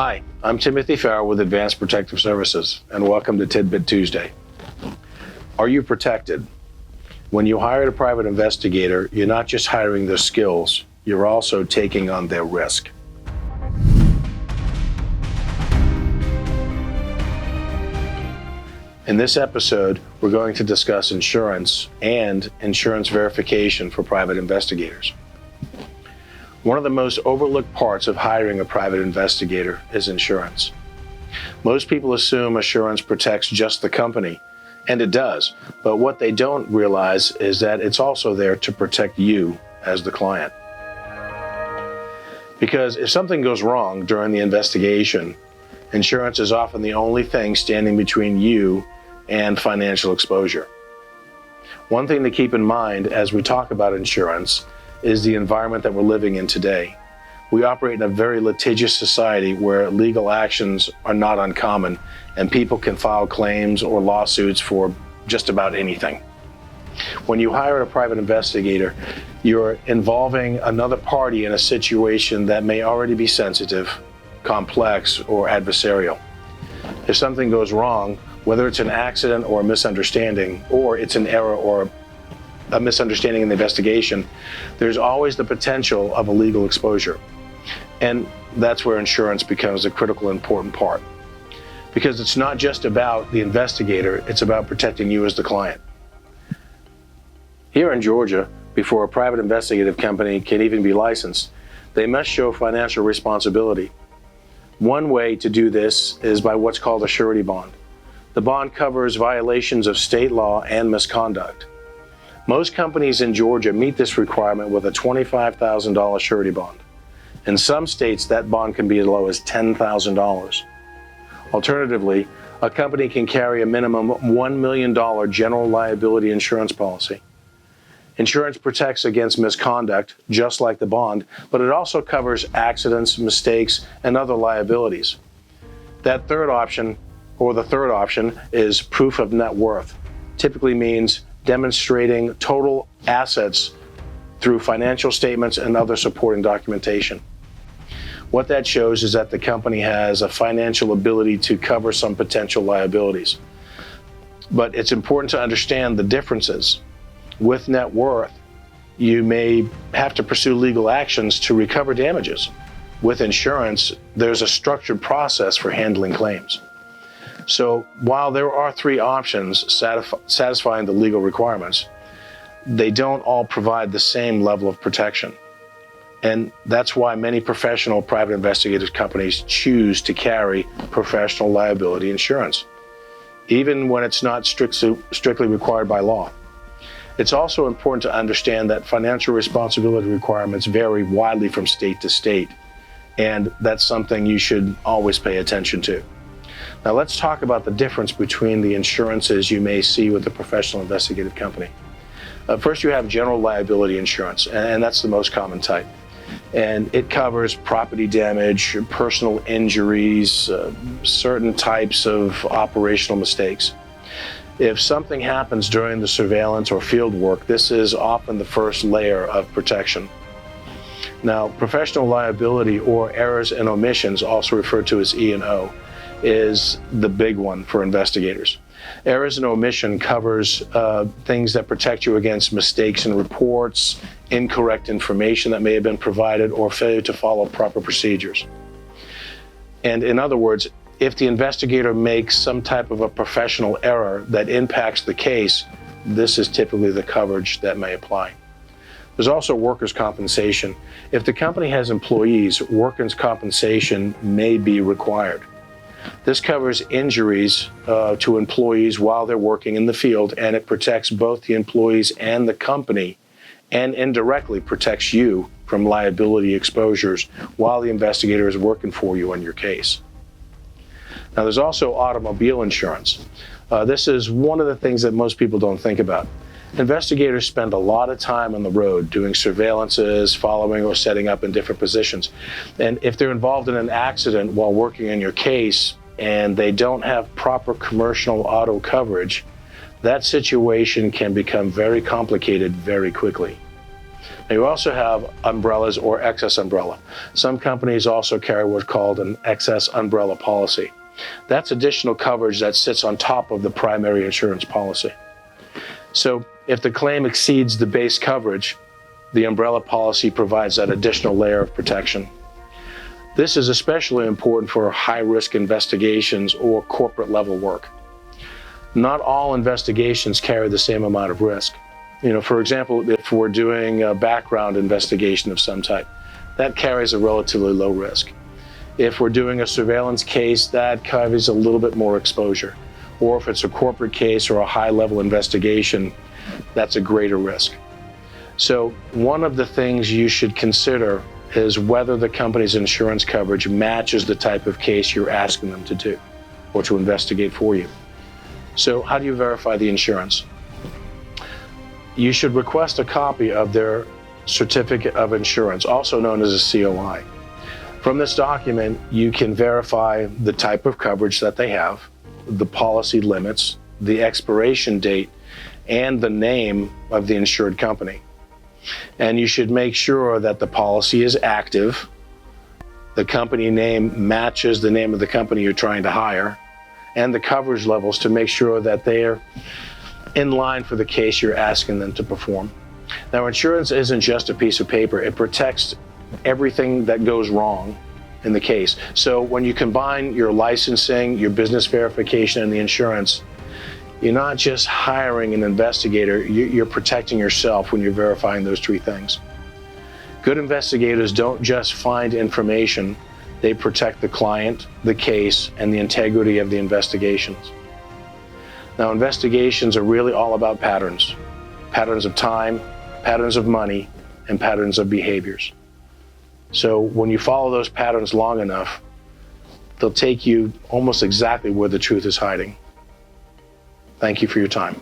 Hi, I'm Timothy Farrell with Advanced Protective Services, and welcome to Tidbit Tuesday. Are you protected? When you hire a private investigator, you're not just hiring their skills, you're also taking on their risk. In this episode, we're going to discuss insurance and insurance verification for private investigators. One of the most overlooked parts of hiring a private investigator is insurance. Most people assume insurance protects just the company, and it does, but what they don't realize is that it's also there to protect you as the client. Because if something goes wrong during the investigation, insurance is often the only thing standing between you and financial exposure. One thing to keep in mind as we talk about insurance is the environment that we're living in today. We operate in a very litigious society where legal actions are not uncommon and people can file claims or lawsuits for just about anything. When you hire a private investigator, you're involving another party in a situation that may already be sensitive, complex, or adversarial. If something goes wrong, whether it's an accident or a misunderstanding, or it's an error or a misunderstanding in the investigation, there's always the potential of a legal exposure. And that's where insurance becomes a critical, important part. Because it's not just about the investigator, it's about protecting you as the client. Here in Georgia, before a private investigative company can even be licensed, they must show financial responsibility. One way to do this is by what's called a surety bond. The bond covers violations of state law and misconduct. Most companies in Georgia meet this requirement with a $25,000 surety bond. In some states, that bond can be as low as $10,000. Alternatively, a company can carry a minimum $1 million general liability insurance policy. Insurance protects against misconduct, just like the bond, but it also covers accidents, mistakes, and other liabilities. The third option is proof of net worth. Typically means demonstrating total assets through financial statements and other supporting documentation. What that shows is that the company has a financial ability to cover some potential liabilities. But it's important to understand the differences. With net worth, you may have to pursue legal actions to recover damages. With insurance, there's a structured process for handling claims. So while there are three options satisfying the legal requirements, they don't all provide the same level of protection. And that's why many professional private investigative companies choose to carry professional liability insurance, even when it's not strictly required by law. It's also important to understand that financial responsibility requirements vary widely from state to state, and that's something you should always pay attention to. Now let's talk about the difference between the insurances you may see with a professional investigative company. First, you have general liability insurance, and that's the most common type. And it covers property damage, personal injuries, certain types of operational mistakes. If something happens during the surveillance or field work, this is often the first layer of protection. Now, professional liability or errors and omissions, also referred to as E&O, is the big one for investigators. Errors and omission covers things that protect you against mistakes in reports, incorrect information that may have been provided, or failure to follow proper procedures. And in other words, if the investigator makes some type of a professional error that impacts the case, this is typically the coverage that may apply. There's also workers' compensation. If the company has employees, workers' compensation may be required. This covers injuries to employees while they're working in the field, and it protects both the employees and the company, and indirectly protects you from liability exposures while the investigator is working for you on your case. Now, there's also automobile insurance. This is one of the things that most people don't think about. Investigators spend a lot of time on the road doing surveillances, following or setting up in different positions. And if they're involved in an accident while working in your case and they don't have proper commercial auto coverage, that situation can become very complicated very quickly. Now, you also have umbrellas or excess umbrella. Some companies also carry what's called an excess umbrella policy. That's additional coverage that sits on top of the primary insurance policy. So if the claim exceeds the base coverage, the umbrella policy provides that additional layer of protection. This is especially important for high-risk investigations or corporate-level work. Not all investigations carry the same amount of risk. For example, if we're doing a background investigation of some type, that carries a relatively low risk. If we're doing a surveillance case, that carries a little bit more exposure. Or if it's a corporate case or a high-level investigation, that's a greater risk. So one of the things you should consider is whether the company's insurance coverage matches the type of case you're asking them to do or to investigate for you. So how do you verify the insurance? You should request a copy of their certificate of insurance, also known as a COI. From this document, you can verify the type of coverage that they have, the policy limits, the expiration date, and the name of the insured company. And you should make sure that the policy is active, the company name matches the name of the company you're trying to hire, and the coverage levels to make sure that they're in line for the case you're asking them to perform. Now, insurance isn't just a piece of paper. It protects everything that goes wrong in the case. So when you combine your licensing, your business verification, and the insurance, you're not just hiring an investigator, you're protecting yourself when you're verifying those three things. Good investigators don't just find information, they protect the client, the case, and the integrity of the investigations. Now, investigations are really all about patterns. Patterns of time, patterns of money, and patterns of behaviors. So when you follow those patterns long enough, they'll take you almost exactly where the truth is hiding. Thank you for your time.